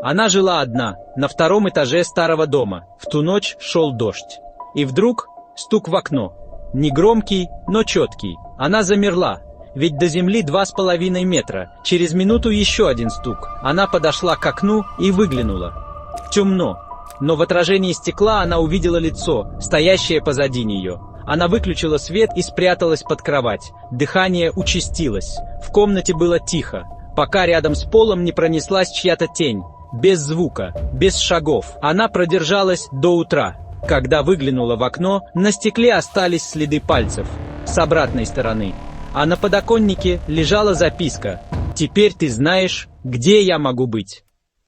Она жила одна, на втором этаже старого дома. В ту ночь шел дождь. И вдруг стук в окно. Негромкий, но четкий. Она замерла, ведь до земли 2,5 метра. Через минуту еще один стук. Она подошла к окну и выглянула. Темно. Но в отражении стекла она увидела лицо, стоящее позади нее. Она выключила свет и спряталась под кровать. Дыхание участилось. В комнате было тихо, пока рядом с полом не пронеслась чья-то тень. Без звука, без шагов. Она продержалась до утра. Когда выглянула в окно, на стекле остались следы пальцев. С обратной стороны. А на подоконнике лежала записка. «Теперь ты знаешь, где я могу быть».